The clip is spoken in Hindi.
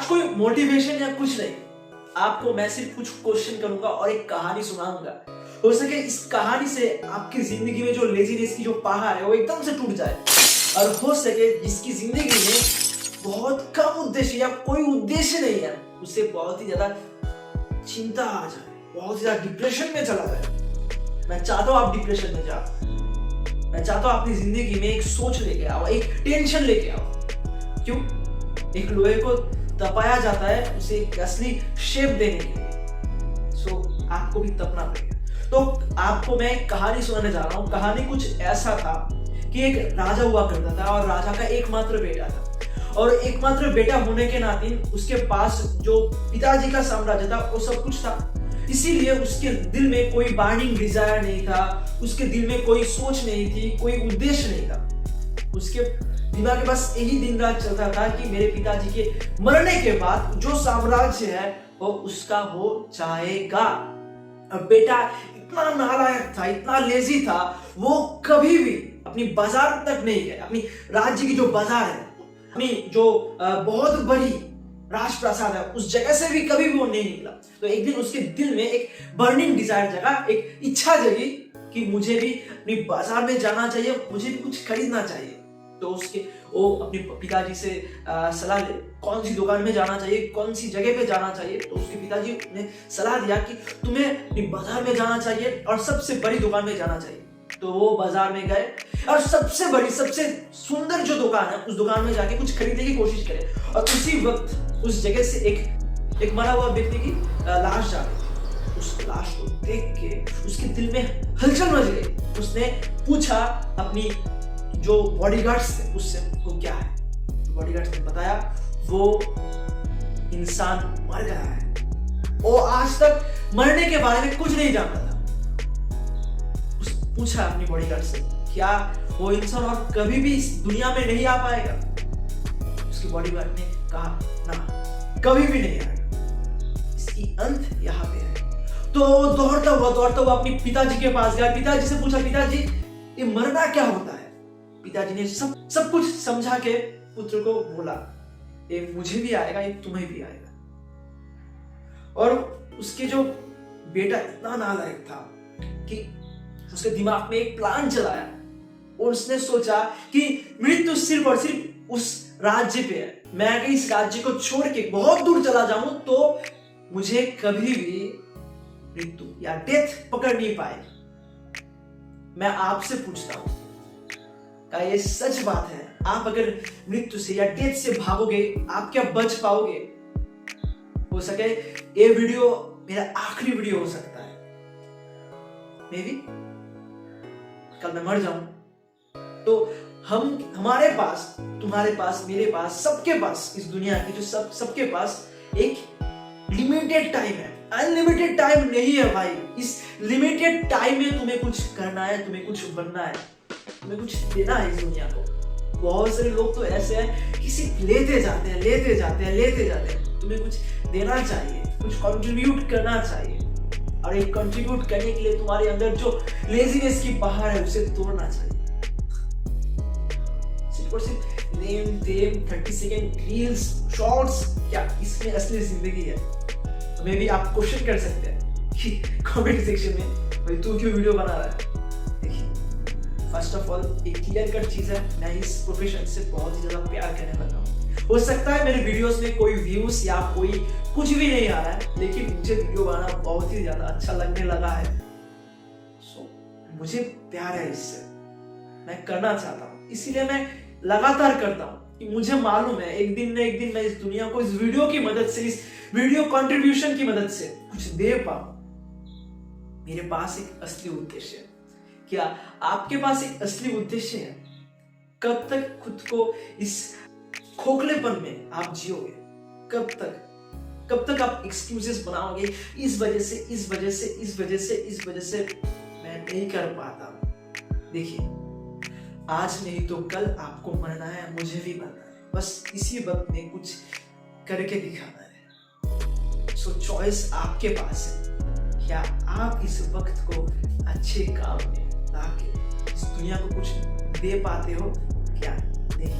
आज कोई मोटिवेशन या कुछ नहीं, आपको मैं सिर्फ कुछ क्वेश्चन करूंगा और एक कहानी सुनाऊंगा। हो सके इस कहानी से आपकी जिंदगी में जो लेजीनेस की जो पहाड़ है वो एकदम से टूट जाए, और हो सके जिसकी जिंदगी में बहुत कम उद्देश्य या कोई उद्देश्य नहीं है, उससे बहुत ही ज्यादा चिंता आ जाए, बहुत ही ज्यादा डिप्रेशन में चला जाए। मैं चाहता हूं आप डिप्रेशन में जाओ, मैं चाहता हूं अपनी जिंदगी में एक सोच लेके आओ, एक टेंशन लेके आओ। क्यों? एक लोहे को तपाया जाता है उसे एक असली शेप देने के लिए। सो आपको भी तपना पड़ेगा। तो आपको मैं एक कहानी सुनाने जा रहा हूं। कहानी कुछ ऐसा था कि एक राजा हुआ करता था और राजा का एकमात्र बेटा था, और एकमात्र बेटा होने के नाते उसके पास जो पिताजी का साम्राज्य था वो सब कुछ था। इसीलिए उसके दिल में कोई बर्निंग डिजायर नहीं था, उसके दिल में कोई सोच नहीं थी, कोई उद्देश्य नहीं था। उसके दिमाग में बस यही दिन रात चलता था कि मेरे पिताजी के मरने के बाद जो साम्राज्य है वो उसका हो जाएगा। अब बेटा इतना नालायक था, इतना लेजी था, वो कभी भी अपनी बाजार तक नहीं गया। अपनी राज्य की जो बाजार है, अपनी जो बहुत बड़ी राजप्रासाद है, उस जगह से भी कभी भी वो नहीं निकला। तो एक दिन उसके दिल में एक बर्निंग डिजायर जगा, एक इच्छा जगी कि मुझे भी अपनी बाजार में जाना चाहिए, मुझे भी कुछ खरीदना चाहिए। तो वो अपने पिताजी से सलाह ले, कौन सी दुकान में जाना चाहिए, कौन सी जगह पे जाना चाहिए। तो उसके पिताजी ने सलाह दिया कि तुम्हें अपनी बाजार में जाना चाहिए और सबसे बड़ी दुकान में जाना चाहिए। तो वो बाजार में गए और सबसे बड़ी, सबसे सुंदर जो दुकान है उस दुकान में जाके कुछ खरीदने की कोशिश करे, और उसी वक्त उस जगह से एक मरा हुआ व्यक्ति की लाश जा रही। उस लाश को देख के उसके दिल में हलचल मच गई। उसने पूछा अपनी जो बॉडीगार्ड्स थे उससे, वो क्या है? तो बॉडीगार्ड्स ने बताया वो इंसान मर गया है, वो आज तक मरने के बारे में कुछ नहीं जानता था। पूछा अपनी बॉडीगार्ड से, क्या वो इंसान और कभी भी इस दुनिया में नहीं आ पाएगा? उसकी बॉडीगार्ड ने कहा ना, कभी भी नहीं आएगा, इसकी अंत यहाँ पे है। तो दौड़ता हुआ अपने पिताजी के पास गया। पिताजी से पूछा, पिताजी ये मरना क्या होता है? पिताजी ने सब कुछ समझा के पुत्र को बोला, ये मुझे भी आएगा, ये तुम्हें भी आएगा। और उसके जो बेटा इतना नालायक था कि उसके दिमाग में एक प्लान चलाया, और उसने सोचा कि मृत्यु सिर्फ और सिर्फ उस राज्य पे है। मैं अगर इस राज्य को छोड़ के बहुत दूर चला जाऊं तो मुझे कभी भी मृत्यु या डेथ पकड़ नहीं पाएगी। मैं आपसे पूछता हूं, क्या ये सच बात है? आप अगर मृत्यु से या डेथ से भागोगे, आप क्या बच पाओगे? हो सके ये वीडियो मेरा आखिरी वीडियो हो सकता है। मे बी कल मैं मर जाऊं तो हमारे पास, तुम्हारे पास, मेरे पास, सबके पास, इस दुनिया की जो सबके पास एक लिमिटेड टाइम है। अनलिमिटेड टाइम नहीं है भाई। इस लिमिटेड टाइम में तुम्हें कुछ करना है, तुम्हें कुछ बनना है, तुम्हें कुछ देना है इस दुनिया को। बहुत सारे लोग तो ऐसे हैं कि सिर्फ लेते जाते हैं। तुम्हें कुछ देना चाहिए, कुछ कंट्रीब्यूट करना चाहिए, और एक कंट्रीब्यूट करने के लिए तुम्हारे अंदर जो लेजीनेस की पहाड़ है उसे तोड़ना चाहिए। सिर्फ और सिर्फ लेम 30 सेकंड रील्स, शॉर्ट्स, क्या इसमें असली जिंदगी है? तो मे भी आप क्वेश्चन कर सकते हैं कि कमेंट सेक्शन में, भाई तू क्यों वीडियो बना रहा है? फर्स्ट ऑफ ऑल एक क्लियर कट चीज है, मैं इस प्रोफेशन से बहुत ही ज्यादा प्यार करने लगा हूँ। हो सकता है मेरे वीडियोस में कोई व्यूज या कोई कुछ भी नहीं आ रहा है, लेकिन मुझे वीडियो बनाना बहुत ही ज्यादा अच्छा लगने लगा है। मुझे प्यार है इससे, मैं करना चाहता हूँ, इसीलिए मैं लगातार करता हूँ कि मुझे मालूम है एक दिन न एक दिन मैं इस दुनिया को इस वीडियो की मदद से, इस वीडियो कंट्रीब्यूशन की मदद से कुछ दे पाऊं। मेरे पास एक असली उद्देश्य है। क्या आपके पास एक असली उद्देश्य है? कब तक खुद को इस खोखलेपन में आप जियोगे? कब तक आप एक्सक्यूजेस बनाओगे, इस वजह से मैं नहीं कर पाता। देखिए, आज नहीं तो कल आपको मरना है, मुझे भी मरना है, बस इसी वक्त में कुछ करके दिखाना है। सो चॉइस आपके पास है। क्या आप इस वक्त को अच्छे काम में लाके इस दुनिया को कुछ दे पाते हो? क्या नहीं?